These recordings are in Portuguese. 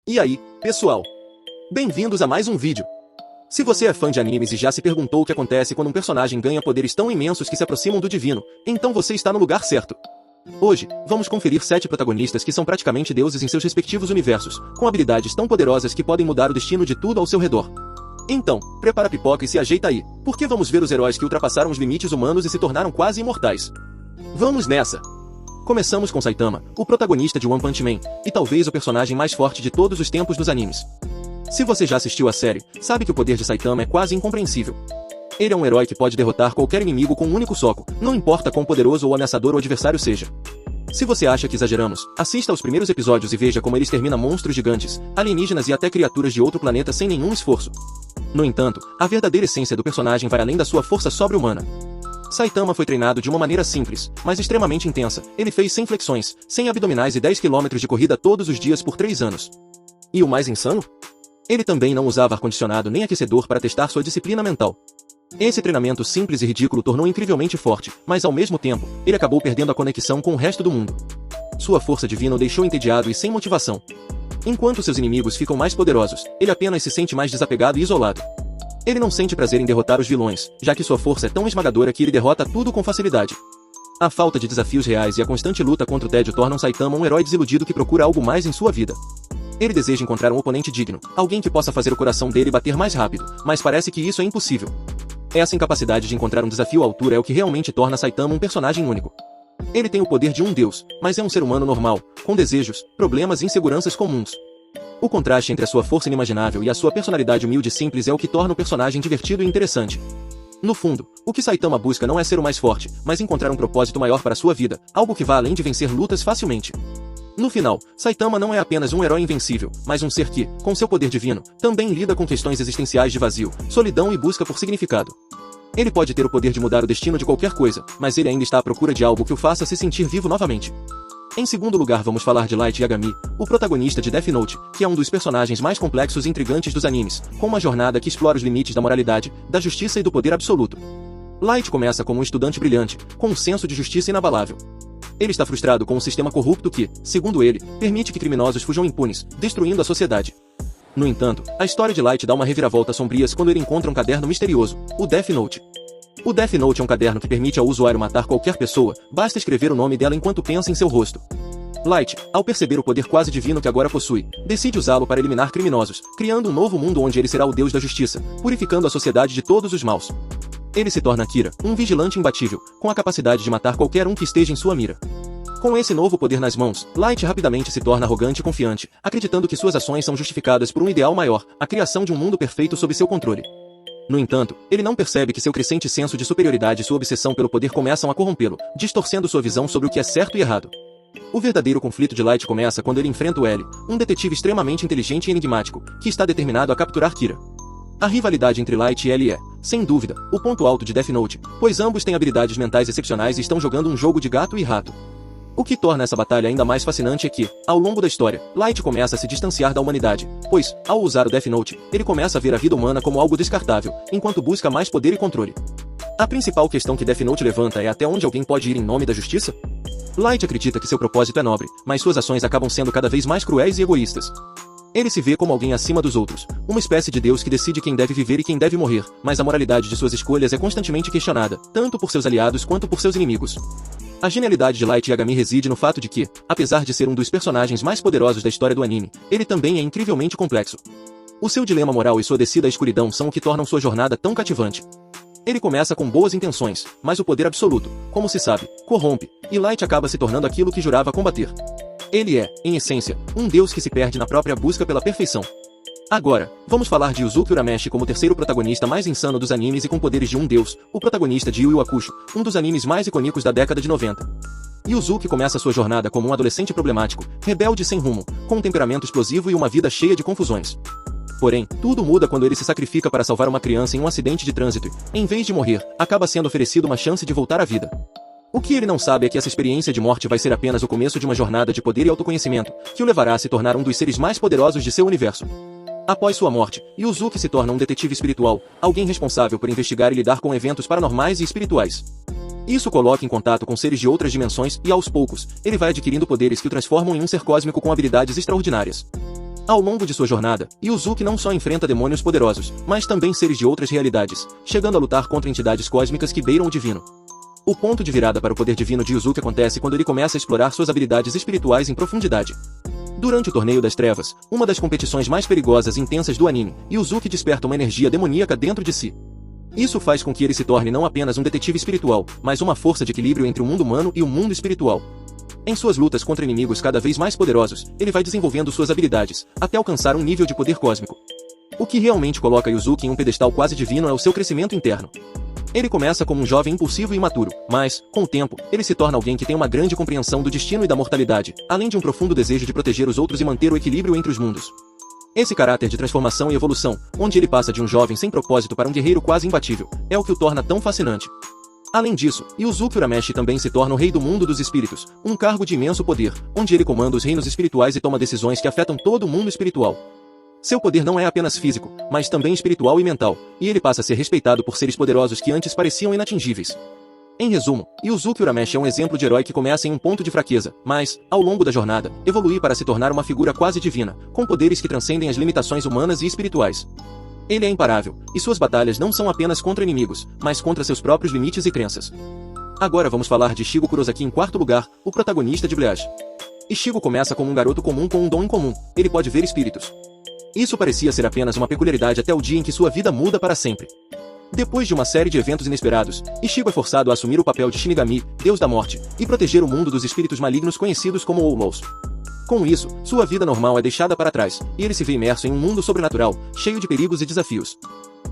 E aí, pessoal? Bem-vindos a mais um vídeo. Se você é fã de animes e já se perguntou o que acontece quando um personagem ganha poderes tão imensos que se aproximam do divino, então você está no lugar certo. Hoje, vamos conferir 7 protagonistas que são praticamente deuses em seus respectivos universos, com habilidades tão poderosas que podem mudar o destino de tudo ao seu redor. Então, prepara a pipoca e se ajeita aí, porque vamos ver os heróis que ultrapassaram os limites humanos e se tornaram quase imortais. Vamos nessa! Começamos com Saitama, o protagonista de One Punch Man, e talvez o personagem mais forte de todos os tempos dos animes. Se você já assistiu a série, sabe que o poder de Saitama é quase incompreensível. Ele é um herói que pode derrotar qualquer inimigo com um único soco, não importa quão poderoso ou ameaçador o adversário seja. Se você acha que exageramos, assista aos primeiros episódios e veja como ele extermina monstros gigantes, alienígenas e até criaturas de outro planeta sem nenhum esforço. No entanto, a verdadeira essência do personagem vai além da sua força sobre-humana. Saitama foi treinado de uma maneira simples, mas extremamente intensa. Ele fez 100 flexões, 100 abdominais e 10 km de corrida todos os dias por 3 anos. E o mais insano? Ele também não usava ar-condicionado nem aquecedor para testar sua disciplina mental. Esse treinamento simples e ridículo tornou incrivelmente forte, mas ao mesmo tempo, ele acabou perdendo a conexão com o resto do mundo. Sua força divina o deixou entediado e sem motivação. Enquanto seus inimigos ficam mais poderosos, ele apenas se sente mais desapegado e isolado. Ele não sente prazer em derrotar os vilões, já que sua força é tão esmagadora que ele derrota tudo com facilidade. A falta de desafios reais e a constante luta contra o tédio tornam Saitama um herói desiludido que procura algo mais em sua vida. Ele deseja encontrar um oponente digno, alguém que possa fazer o coração dele bater mais rápido, mas parece que isso é impossível. Essa incapacidade de encontrar um desafio à altura é o que realmente torna Saitama um personagem único. Ele tem o poder de um deus, mas é um ser humano normal, com desejos, problemas e inseguranças comuns. O contraste entre a sua força inimaginável e a sua personalidade humilde e simples é o que torna o personagem divertido e interessante. No fundo, o que Saitama busca não é ser o mais forte, mas encontrar um propósito maior para sua vida, algo que vá além de vencer lutas facilmente. No final, Saitama não é apenas um herói invencível, mas um ser que, com seu poder divino, também lida com questões existenciais de vazio, solidão e busca por significado. Ele pode ter o poder de mudar o destino de qualquer coisa, mas ele ainda está à procura de algo que o faça se sentir vivo novamente. Em segundo lugar, vamos falar de Light Yagami, o protagonista de Death Note, que é um dos personagens mais complexos e intrigantes dos animes, com uma jornada que explora os limites da moralidade, da justiça e do poder absoluto. Light começa como um estudante brilhante, com um senso de justiça inabalável. Ele está frustrado com um sistema corrupto que, segundo ele, permite que criminosos fujam impunes, destruindo a sociedade. No entanto, a história de Light dá uma reviravolta sombria quando ele encontra um caderno misterioso, o Death Note. O Death Note é um caderno que permite ao usuário matar qualquer pessoa, basta escrever o nome dela enquanto pensa em seu rosto. Light, ao perceber o poder quase divino que agora possui, decide usá-lo para eliminar criminosos, criando um novo mundo onde ele será o deus da justiça, purificando a sociedade de todos os maus. Ele se torna Akira, um vigilante imbatível, com a capacidade de matar qualquer um que esteja em sua mira. Com esse novo poder nas mãos, Light rapidamente se torna arrogante e confiante, acreditando que suas ações são justificadas por um ideal maior, a criação de um mundo perfeito sob seu controle. No entanto, ele não percebe que seu crescente senso de superioridade e sua obsessão pelo poder começam a corrompê-lo, distorcendo sua visão sobre o que é certo e errado. O verdadeiro conflito de Light começa quando ele enfrenta o L, um detetive extremamente inteligente e enigmático, que está determinado a capturar Kira. A rivalidade entre Light e L é, sem dúvida, o ponto alto de Death Note, pois ambos têm habilidades mentais excepcionais e estão jogando um jogo de gato e rato. O que torna essa batalha ainda mais fascinante é que, ao longo da história, Light começa a se distanciar da humanidade, pois, ao usar o Death Note, ele começa a ver a vida humana como algo descartável, enquanto busca mais poder e controle. A principal questão que Death Note levanta é até onde alguém pode ir em nome da justiça? Light acredita que seu propósito é nobre, mas suas ações acabam sendo cada vez mais cruéis e egoístas. Ele se vê como alguém acima dos outros, uma espécie de deus que decide quem deve viver e quem deve morrer, mas a moralidade de suas escolhas é constantemente questionada, tanto por seus aliados quanto por seus inimigos. A genialidade de Light Yagami reside no fato de que, apesar de ser um dos personagens mais poderosos da história do anime, ele também é incrivelmente complexo. O seu dilema moral e sua descida à escuridão são o que tornam sua jornada tão cativante. Ele começa com boas intenções, mas o poder absoluto, como se sabe, corrompe, e Light acaba se tornando aquilo que jurava combater. Ele é, em essência, um deus que se perde na própria busca pela perfeição. Agora, vamos falar de Yuzuki Urameshi como o terceiro protagonista mais insano dos animes e com poderes de um deus, o protagonista de Yu Yu Hakusho, um dos animes mais icônicos da década de 90. Yuzuki começa sua jornada como um adolescente problemático, rebelde e sem rumo, com um temperamento explosivo e uma vida cheia de confusões. Porém, tudo muda quando ele se sacrifica para salvar uma criança em um acidente de trânsito e, em vez de morrer, acaba sendo oferecido uma chance de voltar à vida. O que ele não sabe é que essa experiência de morte vai ser apenas o começo de uma jornada de poder e autoconhecimento, que o levará a se tornar um dos seres mais poderosos de seu universo. Após sua morte, Yuzuki se torna um detetive espiritual, alguém responsável por investigar e lidar com eventos paranormais e espirituais. Isso coloca em contato com seres de outras dimensões e, aos poucos, ele vai adquirindo poderes que o transformam em um ser cósmico com habilidades extraordinárias. Ao longo de sua jornada, Yuzuki não só enfrenta demônios poderosos, mas também seres de outras realidades, chegando a lutar contra entidades cósmicas que beiram o divino. O ponto de virada para o poder divino de Yuzuki acontece quando ele começa a explorar suas habilidades espirituais em profundidade. Durante o Torneio das Trevas, uma das competições mais perigosas e intensas do anime, Yuzuki desperta uma energia demoníaca dentro de si. Isso faz com que ele se torne não apenas um detetive espiritual, mas uma força de equilíbrio entre o mundo humano e o mundo espiritual. Em suas lutas contra inimigos cada vez mais poderosos, ele vai desenvolvendo suas habilidades, até alcançar um nível de poder cósmico. O que realmente coloca Yuzuki em um pedestal quase divino é o seu crescimento interno. Ele começa como um jovem impulsivo e imaturo, mas, com o tempo, ele se torna alguém que tem uma grande compreensão do destino e da mortalidade, além de um profundo desejo de proteger os outros e manter o equilíbrio entre os mundos. Esse caráter de transformação e evolução, onde ele passa de um jovem sem propósito para um guerreiro quase imbatível, é o que o torna tão fascinante. Além disso, Yuzuki Urameshi também se torna o rei do mundo dos espíritos, um cargo de imenso poder, onde ele comanda os reinos espirituais e toma decisões que afetam todo o mundo espiritual. Seu poder não é apenas físico, mas também espiritual e mental, e ele passa a ser respeitado por seres poderosos que antes pareciam inatingíveis. Em resumo, Yuzuki Urameshi é um exemplo de herói que começa em um ponto de fraqueza, mas, ao longo da jornada, evolui para se tornar uma figura quase divina, com poderes que transcendem as limitações humanas e espirituais. Ele é imparável, e suas batalhas não são apenas contra inimigos, mas contra seus próprios limites e crenças. Agora vamos falar de Ichigo Kurosaki em quarto lugar, o protagonista de Bleach. Ichigo começa como um garoto comum com um dom incomum, ele pode ver espíritos. Isso parecia ser apenas uma peculiaridade até o dia em que sua vida muda para sempre. Depois de uma série de eventos inesperados, Ichigo é forçado a assumir o papel de Shinigami, deus da morte, e proteger o mundo dos espíritos malignos conhecidos como Oumous. Com isso, sua vida normal é deixada para trás, e ele se vê imerso em um mundo sobrenatural, cheio de perigos e desafios.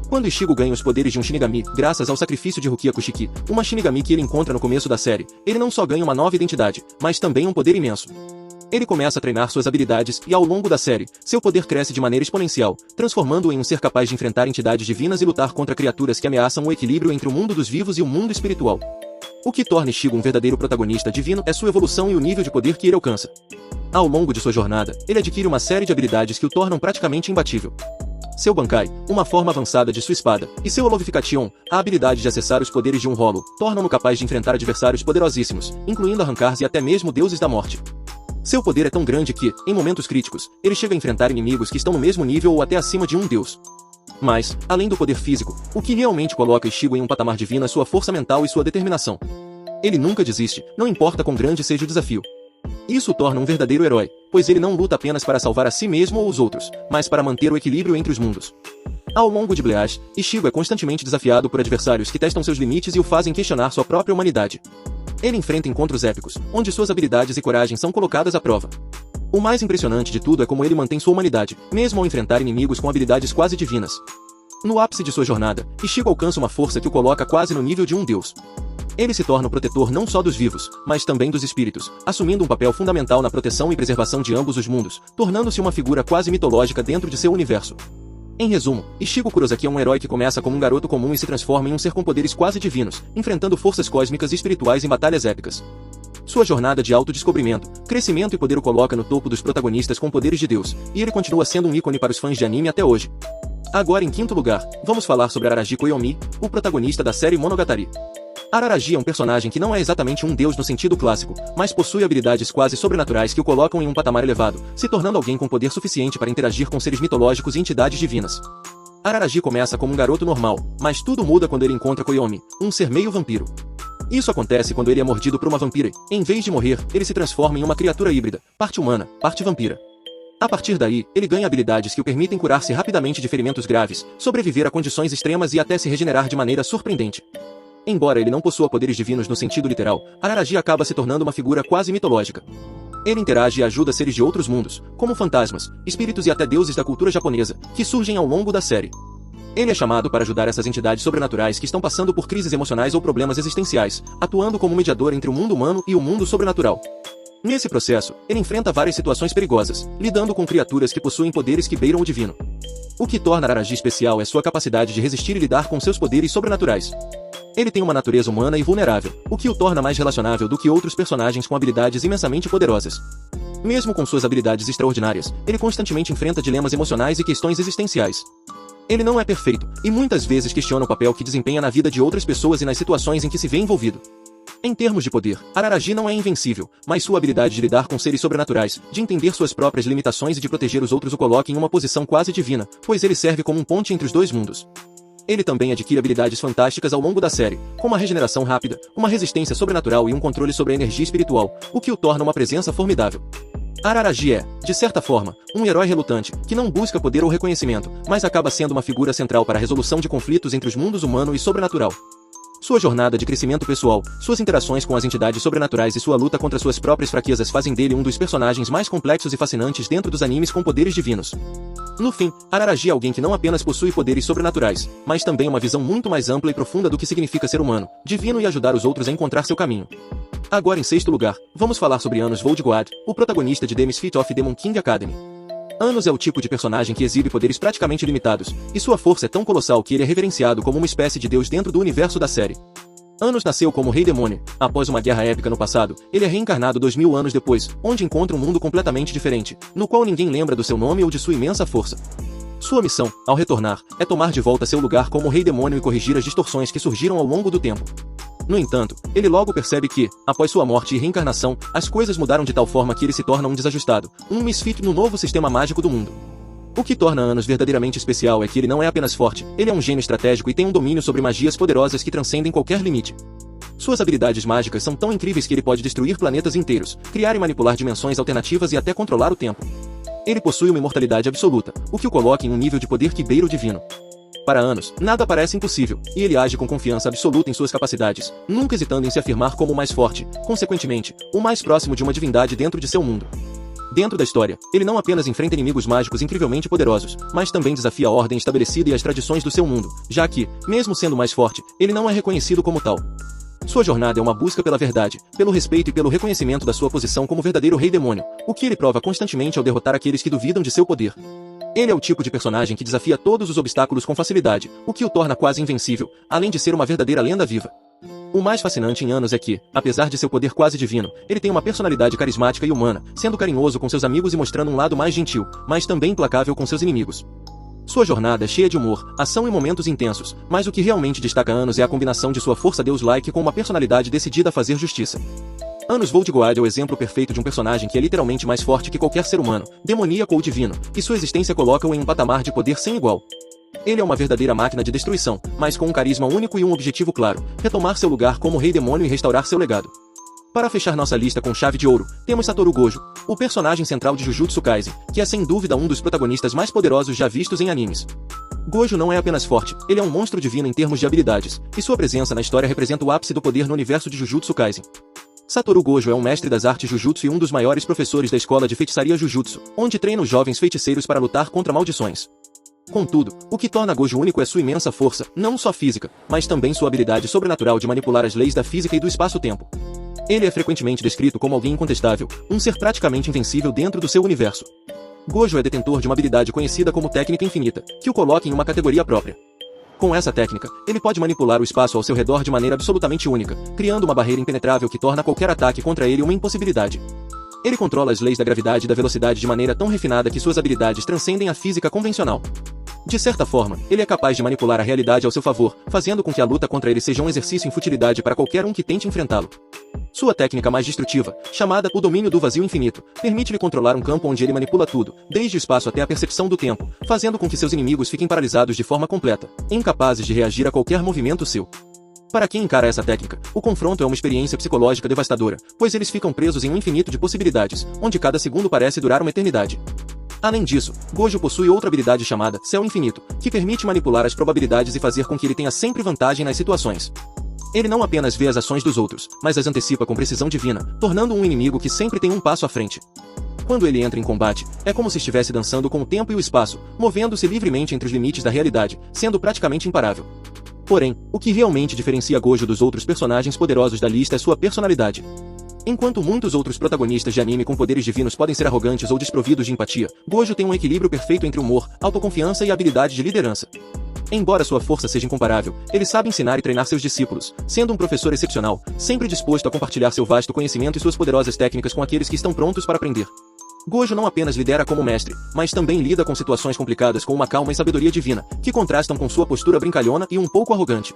Quando Ichigo ganha os poderes de um Shinigami, graças ao sacrifício de Rukia Kushiki, uma Shinigami que ele encontra no começo da série, ele não só ganha uma nova identidade, mas também um poder imenso. Ele começa a treinar suas habilidades e, ao longo da série, seu poder cresce de maneira exponencial, transformando-o em um ser capaz de enfrentar entidades divinas e lutar contra criaturas que ameaçam o equilíbrio entre o mundo dos vivos e o mundo espiritual. O que torna Ichigo um verdadeiro protagonista divino é sua evolução e o nível de poder que ele alcança. Ao longo de sua jornada, ele adquire uma série de habilidades que o tornam praticamente imbatível. Seu Bankai, uma forma avançada de sua espada, e seu Olovification, a habilidade de acessar os poderes de um Hollow, tornam-no capaz de enfrentar adversários poderosíssimos, incluindo arrancar-se e até mesmo deuses da morte. Seu poder é tão grande que, em momentos críticos, ele chega a enfrentar inimigos que estão no mesmo nível ou até acima de um deus. Mas, além do poder físico, o que realmente coloca Ichigo em um patamar divino é sua força mental e sua determinação. Ele nunca desiste, não importa quão grande seja o desafio. Isso o torna um verdadeiro herói, pois ele não luta apenas para salvar a si mesmo ou os outros, mas para manter o equilíbrio entre os mundos. Ao longo de Bleach, Ichigo é constantemente desafiado por adversários que testam seus limites e o fazem questionar sua própria humanidade. Ele enfrenta encontros épicos, onde suas habilidades e coragem são colocadas à prova. O mais impressionante de tudo é como ele mantém sua humanidade, mesmo ao enfrentar inimigos com habilidades quase divinas. No ápice de sua jornada, Ichigo alcança uma força que o coloca quase no nível de um deus. Ele se torna o protetor não só dos vivos, mas também dos espíritos, assumindo um papel fundamental na proteção e preservação de ambos os mundos, tornando-se uma figura quase mitológica dentro de seu universo. Em resumo, Ichigo Kurosaki é um herói que começa como um garoto comum e se transforma em um ser com poderes quase divinos, enfrentando forças cósmicas e espirituais em batalhas épicas. Sua jornada de autodescobrimento, crescimento e poder o coloca no topo dos protagonistas com poderes de Deus, e ele continua sendo um ícone para os fãs de anime até hoje. Agora em quinto lugar, vamos falar sobre Araragi Koyomi, o protagonista da série Monogatari. Araragi é um personagem que não é exatamente um deus no sentido clássico, mas possui habilidades quase sobrenaturais que o colocam em um patamar elevado, se tornando alguém com poder suficiente para interagir com seres mitológicos e entidades divinas. Araragi começa como um garoto normal, mas tudo muda quando ele encontra Koyomi, um ser meio vampiro. Isso acontece quando ele é mordido por uma vampira e, em vez de morrer, ele se transforma em uma criatura híbrida, parte humana, parte vampira. A partir daí, ele ganha habilidades que o permitem curar-se rapidamente de ferimentos graves, sobreviver a condições extremas e até se regenerar de maneira surpreendente. Embora ele não possua poderes divinos no sentido literal, Araragi acaba se tornando uma figura quase mitológica. Ele interage e ajuda seres de outros mundos, como fantasmas, espíritos e até deuses da cultura japonesa, que surgem ao longo da série. Ele é chamado para ajudar essas entidades sobrenaturais que estão passando por crises emocionais ou problemas existenciais, atuando como mediador entre o mundo humano e o mundo sobrenatural. Nesse processo, ele enfrenta várias situações perigosas, lidando com criaturas que possuem poderes que beiram o divino. O que torna Araragi especial é sua capacidade de resistir e lidar com seus poderes sobrenaturais. Ele tem uma natureza humana e vulnerável, o que o torna mais relacionável do que outros personagens com habilidades imensamente poderosas. Mesmo com suas habilidades extraordinárias, ele constantemente enfrenta dilemas emocionais e questões existenciais. Ele não é perfeito, e muitas vezes questiona o papel que desempenha na vida de outras pessoas e nas situações em que se vê envolvido. Em termos de poder, Araragi não é invencível, mas sua habilidade de lidar com seres sobrenaturais, de entender suas próprias limitações e de proteger os outros o coloca em uma posição quase divina, pois ele serve como um ponte entre os dois mundos. Ele também adquire habilidades fantásticas ao longo da série, como a regeneração rápida, uma resistência sobrenatural e um controle sobre a energia espiritual, o que o torna uma presença formidável. Araragi é, de certa forma, um herói relutante, que não busca poder ou reconhecimento, mas acaba sendo uma figura central para a resolução de conflitos entre os mundos humano e sobrenatural. Sua jornada de crescimento pessoal, suas interações com as entidades sobrenaturais e sua luta contra suas próprias fraquezas fazem dele um dos personagens mais complexos e fascinantes dentro dos animes com poderes divinos. No fim, Araragi é alguém que não apenas possui poderes sobrenaturais, mas também uma visão muito mais ampla e profunda do que significa ser humano, divino e ajudar os outros a encontrar seu caminho. Agora em sexto lugar, vamos falar sobre Anos Voldgoad, o protagonista de The Misfit of Demon King Academy. Anos é o tipo de personagem que exibe poderes praticamente ilimitados, e sua força é tão colossal que ele é reverenciado como uma espécie de deus dentro do universo da série. Anos nasceu como Rei Demônio. Após uma guerra épica no passado, ele é reencarnado 2000 anos depois, onde encontra um mundo completamente diferente, no qual ninguém lembra do seu nome ou de sua imensa força. Sua missão, ao retornar, é tomar de volta seu lugar como Rei Demônio e corrigir as distorções que surgiram ao longo do tempo. No entanto, ele logo percebe que, após sua morte e reencarnação, as coisas mudaram de tal forma que ele se torna um desajustado, um misfit no novo sistema mágico do mundo. O que torna Anos verdadeiramente especial é que ele não é apenas forte, ele é um gênio estratégico e tem um domínio sobre magias poderosas que transcendem qualquer limite. Suas habilidades mágicas são tão incríveis que ele pode destruir planetas inteiros, criar e manipular dimensões alternativas e até controlar o tempo. Ele possui uma imortalidade absoluta, o que o coloca em um nível de poder que beira o divino. Para Anos, nada parece impossível, e ele age com confiança absoluta em suas capacidades, nunca hesitando em se afirmar como o mais forte, consequentemente, o mais próximo de uma divindade dentro de seu mundo. Dentro da história, ele não apenas enfrenta inimigos mágicos incrivelmente poderosos, mas também desafia a ordem estabelecida e as tradições do seu mundo, já que, mesmo sendo mais forte, ele não é reconhecido como tal. Sua jornada é uma busca pela verdade, pelo respeito e pelo reconhecimento da sua posição como verdadeiro Rei Demônio, o que ele prova constantemente ao derrotar aqueles que duvidam de seu poder. Ele é o tipo de personagem que desafia todos os obstáculos com facilidade, o que o torna quase invencível, além de ser uma verdadeira lenda viva. O mais fascinante em Anos é que, apesar de seu poder quase divino, ele tem uma personalidade carismática e humana, sendo carinhoso com seus amigos e mostrando um lado mais gentil, mas também implacável com seus inimigos. Sua jornada é cheia de humor, ação e momentos intensos, mas o que realmente destaca Anos é a combinação de sua força deus-like com uma personalidade decidida a fazer justiça. Anos Voldgoad é o exemplo perfeito de um personagem que é literalmente mais forte que qualquer ser humano, demoníaco ou divino, e sua existência coloca-o em um patamar de poder sem igual. Ele é uma verdadeira máquina de destruição, mas com um carisma único e um objetivo claro, retomar seu lugar como Rei Demônio e restaurar seu legado. Para fechar nossa lista com chave de ouro, temos Satoru Gojo, o personagem central de Jujutsu Kaisen, que é sem dúvida um dos protagonistas mais poderosos já vistos em animes. Gojo não é apenas forte, ele é um monstro divino em termos de habilidades, e sua presença na história representa o ápice do poder no universo de Jujutsu Kaisen. Satoru Gojo é um mestre das artes Jujutsu e um dos maiores professores da escola de feitiçaria Jujutsu, onde treina os jovens feiticeiros para lutar contra maldições. Contudo, o que torna Gojo único é sua imensa força, não só física, mas também sua habilidade sobrenatural de manipular as leis da física e do espaço-tempo. Ele é frequentemente descrito como alguém incontestável, um ser praticamente invencível dentro do seu universo. Gojo é detentor de uma habilidade conhecida como técnica infinita, que o coloca em uma categoria própria. Com essa técnica, ele pode manipular o espaço ao seu redor de maneira absolutamente única, criando uma barreira impenetrável que torna qualquer ataque contra ele uma impossibilidade. Ele controla as leis da gravidade e da velocidade de maneira tão refinada que suas habilidades transcendem a física convencional. De certa forma, ele é capaz de manipular a realidade ao seu favor, fazendo com que a luta contra ele seja um exercício em futilidade para qualquer um que tente enfrentá-lo. Sua técnica mais destrutiva, chamada o domínio do vazio infinito, permite-lhe controlar um campo onde ele manipula tudo, desde o espaço até a percepção do tempo, fazendo com que seus inimigos fiquem paralisados de forma completa, incapazes de reagir a qualquer movimento seu. Para quem encara essa técnica, o confronto é uma experiência psicológica devastadora, pois eles ficam presos em um infinito de possibilidades, onde cada segundo parece durar uma eternidade. Além disso, Gojo possui outra habilidade chamada Céu Infinito, que permite manipular as probabilidades e fazer com que ele tenha sempre vantagem nas situações. Ele não apenas vê as ações dos outros, mas as antecipa com precisão divina, tornando um inimigo que sempre tem um passo à frente. Quando ele entra em combate, é como se estivesse dançando com o tempo e o espaço, movendo-se livremente entre os limites da realidade, sendo praticamente imparável. Porém, o que realmente diferencia Gojo dos outros personagens poderosos da lista é sua personalidade. Enquanto muitos outros protagonistas de anime com poderes divinos podem ser arrogantes ou desprovidos de empatia, Gojo tem um equilíbrio perfeito entre humor, autoconfiança e habilidade de liderança. Embora sua força seja incomparável, ele sabe ensinar e treinar seus discípulos, sendo um professor excepcional, sempre disposto a compartilhar seu vasto conhecimento e suas poderosas técnicas com aqueles que estão prontos para aprender. Gojo não apenas lidera como mestre, mas também lida com situações complicadas com uma calma e sabedoria divina, que contrastam com sua postura brincalhona e um pouco arrogante.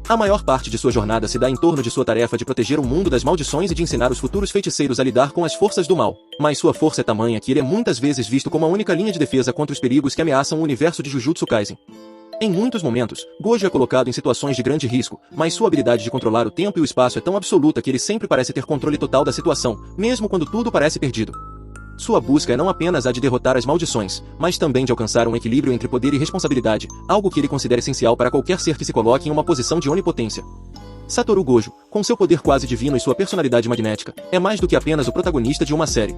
A maior parte de sua jornada se dá em torno de sua tarefa de proteger o mundo das maldições e de ensinar os futuros feiticeiros a lidar com as forças do mal. Mas sua força é tamanha que ele é muitas vezes visto como a única linha de defesa contra os perigos que ameaçam o universo de Jujutsu Kaisen. Em muitos momentos, Gojo é colocado em situações de grande risco, mas sua habilidade de controlar o tempo e o espaço é tão absoluta que ele sempre parece ter controle total da situação, mesmo quando tudo parece perdido. Sua busca é não apenas a de derrotar as maldições, mas também de alcançar um equilíbrio entre poder e responsabilidade, algo que ele considera essencial para qualquer ser que se coloque em uma posição de onipotência. Satoru Gojo, com seu poder quase divino e sua personalidade magnética, é mais do que apenas o protagonista de uma série.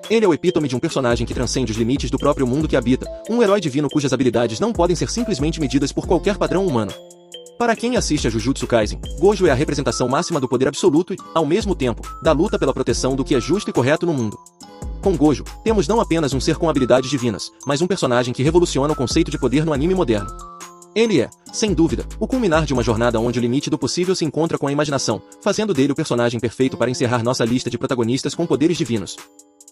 Ele é o epítome de um personagem que transcende os limites do próprio mundo que habita, um herói divino cujas habilidades não podem ser simplesmente medidas por qualquer padrão humano. Para quem assiste a Jujutsu Kaisen, Gojo é a representação máxima do poder absoluto e, ao mesmo tempo, da luta pela proteção do que é justo e correto no mundo. Com Gojo, temos não apenas um ser com habilidades divinas, mas um personagem que revoluciona o conceito de poder no anime moderno. Ele é, sem dúvida, o culminar de uma jornada onde o limite do possível se encontra com a imaginação, fazendo dele o personagem perfeito para encerrar nossa lista de protagonistas com poderes divinos.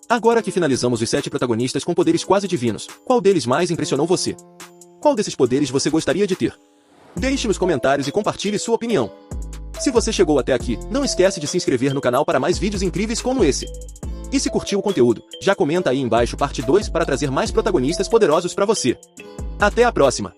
Agora que finalizamos os 7 protagonistas com poderes quase divinos, qual deles mais impressionou você? Qual desses poderes você gostaria de ter? Deixe nos comentários e compartilhe sua opinião. Se você chegou até aqui, não esquece de se inscrever no canal para mais vídeos incríveis como esse. E se curtiu o conteúdo, já comenta aí embaixo parte 2 para trazer mais protagonistas poderosos para você. Até a próxima!